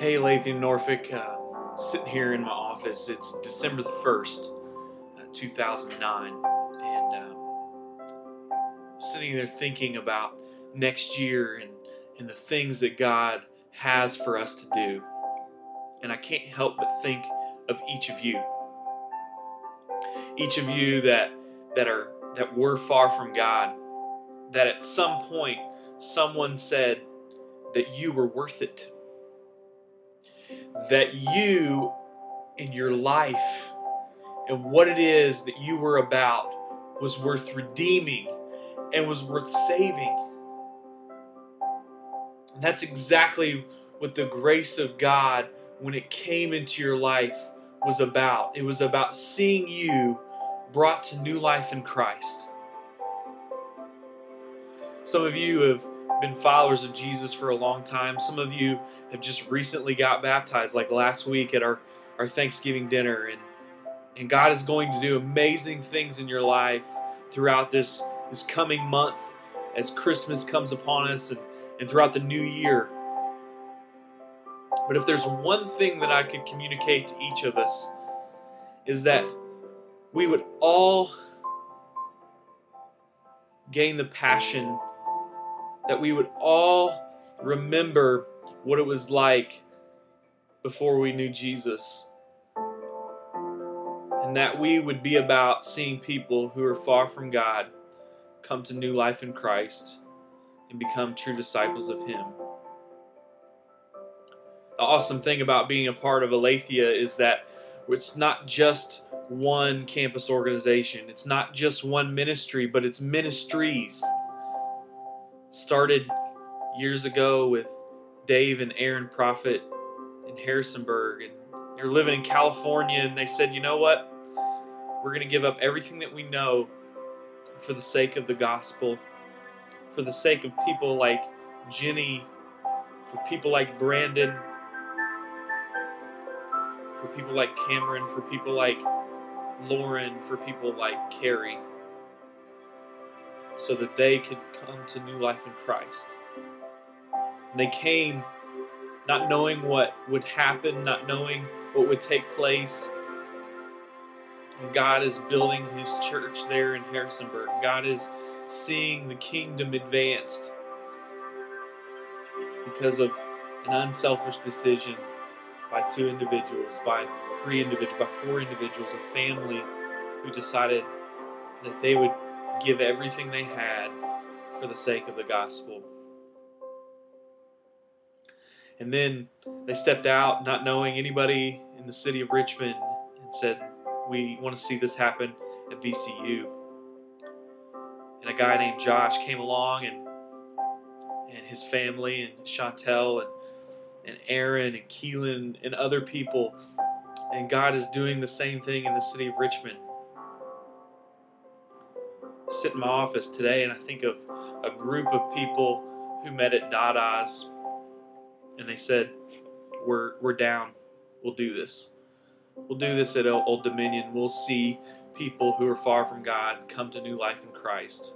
Hey, Lathan Norfolk, sitting here in my office. It's December the 1st, 2009, and sitting there thinking about next year and the things that God has for us to do. And I can't help but think of each of you. Each of you that were far from God, that at some point someone said that you were worth it. That you in your life and what it is that you were about was worth redeeming and was worth saving. And that's exactly what the grace of God, when it came into your life, was about. It was about seeing you brought to new life in Christ. Some of you have been followers of Jesus for a long time. Some of you have just recently got baptized, like last week at our Thanksgiving dinner. And God is going to do amazing things in your life throughout this coming month as Christmas comes upon us and throughout the new year. But if there's one thing that I could communicate to each of us, is that we would all gain the passion, that we would all remember what it was like before we knew Jesus. And that we would be about seeing people who are far from God come to new life in Christ and become true disciples of Him. The awesome thing about being a part of Aletheia is that it's not just one campus organization. It's not just one ministry, but it's ministries. Started years ago with Dave and Aaron Prophet in Harrisonburg, and they're living in California, and they said, you know what? We're going to give up everything that we know for the sake of the gospel, for the sake of people like Jenny, for people like Brandon, for people like Cameron, for people like Lauren, for people like Carrie, so that they could come to new life in Christ. And they came not knowing what would happen, not knowing what would take place. And God is building His church there in Harrisonburg. God is seeing the kingdom advanced because of an unselfish decision by 2 individuals, by 3 individuals, by 4 individuals, a family who decided that they would give everything they had for the sake of the gospel. And then they stepped out not knowing anybody in the city of Richmond and said, we want to see this happen at VCU. And a guy named Josh came along and his family and Chantel and Aaron and Keelan and other people. And God is doing the same thing in the city of Richmond. I sit in my office today and I think of a group of people who met at Dada's, and they said, we're down. We'll do this. We'll do this at Old Dominion. We'll see people who are far from God come to new life in Christ.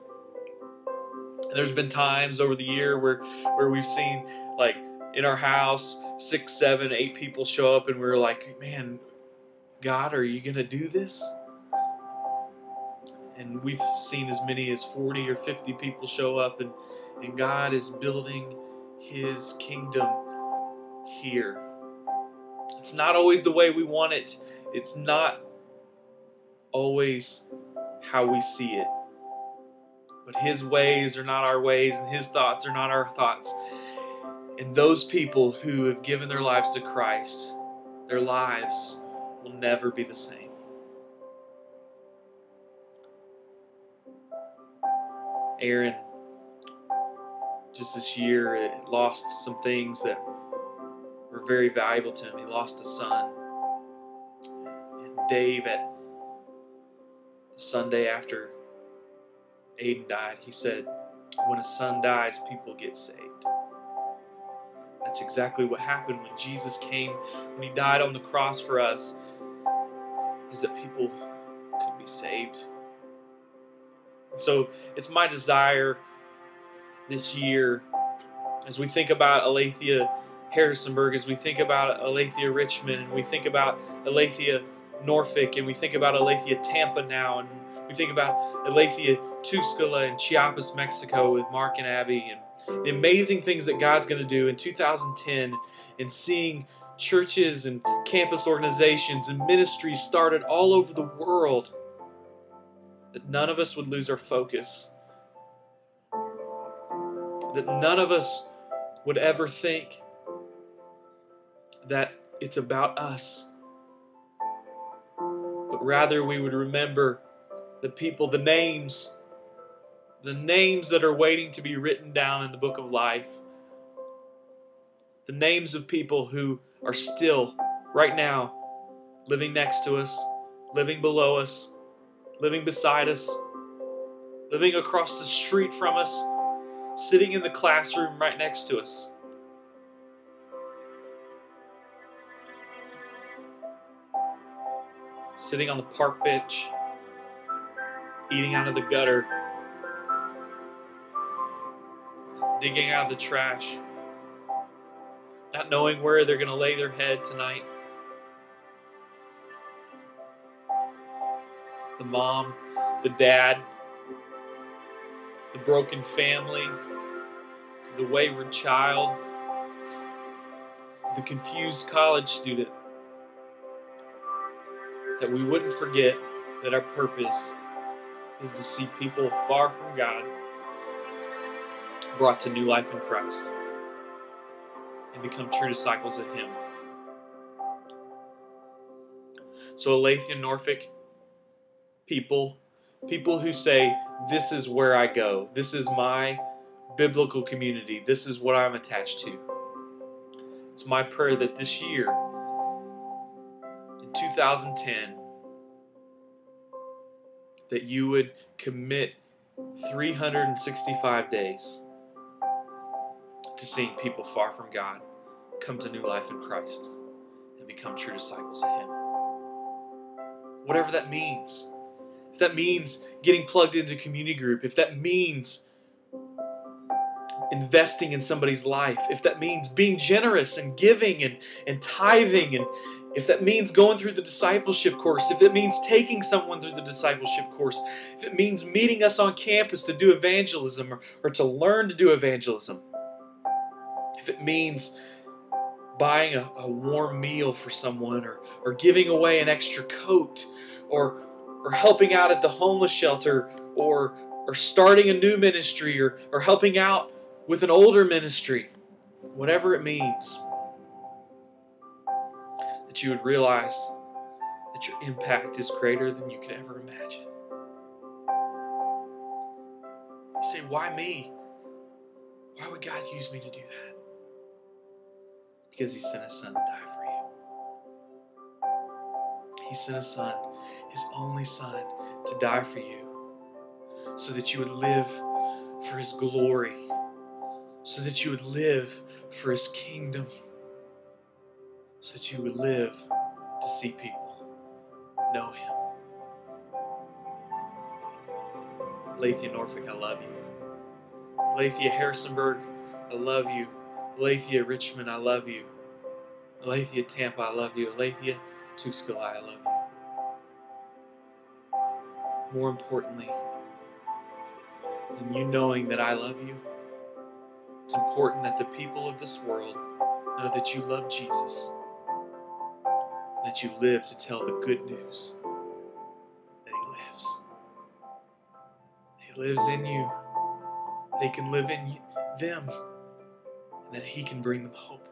And there's been times over the year where we've seen, like, in our house, 6, 7, 8 people show up, and we're like, man, God, are you going to do this? And we've seen as many as 40 or 50 people show up, and God is building His kingdom here. It's not always the way we want it. It's not always how we see it. But His ways are not our ways, and His thoughts are not our thoughts. And those people who have given their lives to Christ, their lives will never be the same. Aaron, just this year, lost some things that were very valuable to him. He lost a son. And Dave, at the Sunday after Aiden died, he said, when a son dies, people get saved. That's exactly what happened when Jesus came, when He died on the cross for us, is that people could be saved. And so it's my desire this year, as we think about Aletheia Harrisonburg, as we think about Aletheia Richmond, and we think about Aletheia Norfolk, and we think about Aletheia Tampa now, and we think about Aletheia Tuxtla in Chiapas, Mexico with Mark and Abby, and the amazing things that God's going to do in 2010, and seeing churches and campus organizations and ministries started all over the world, that none of us would lose our focus, that none of us would ever think that it's about us, but rather we would remember the people, the names that are waiting to be written down in the book of life, the names of people who are still, right now, living next to us, living below us, living beside us, living across the street from us, sitting in the classroom right next to us. Sitting on the park bench, eating out of the gutter, digging out of the trash, not knowing where they're going to lay their head tonight. The mom, the dad, the broken family, the wayward child, the confused college student. That we wouldn't forget that our purpose is to see people far from God brought to new life in Christ and become true disciples of Him. So Aletheia Norfolk, people who say, this is where I go, this is my biblical community, this is what I'm attached to. It's my prayer that this year, in 2010, that you would commit 365 days to seeing people far from God come to new life in Christ and become true disciples of Him. Whatever that means. If that means getting plugged into a community group, if that means investing in somebody's life, if that means being generous and giving and tithing, and if that means going through the discipleship course, if it means taking someone through the discipleship course, if it means meeting us on campus to do evangelism or to learn to do evangelism, if it means buying a warm meal for someone, or giving away an extra coat, or helping out at the homeless shelter, or starting a new ministry, or helping out with an older ministry, whatever it means, that you would realize that your impact is greater than you could ever imagine. You say, why me? Why would God use me to do that? Because He sent His Son to die for you. He sent His Son, His only Son, to die for you, so that you would live for His glory, so that you would live for His kingdom, so that you would live to see people know Him. Aletheia Norfolk, I love you. Aletheia Harrisonburg, I love you. Aletheia Richmond, I love you. Aletheia Tampa, I love you. Aletheia Tuxtla, I love you. More importantly than you knowing that I love you, it's important that the people of this world know that you love Jesus, that you live to tell the good news that He lives. He lives in you, that He can live in them, and that He can bring them hope.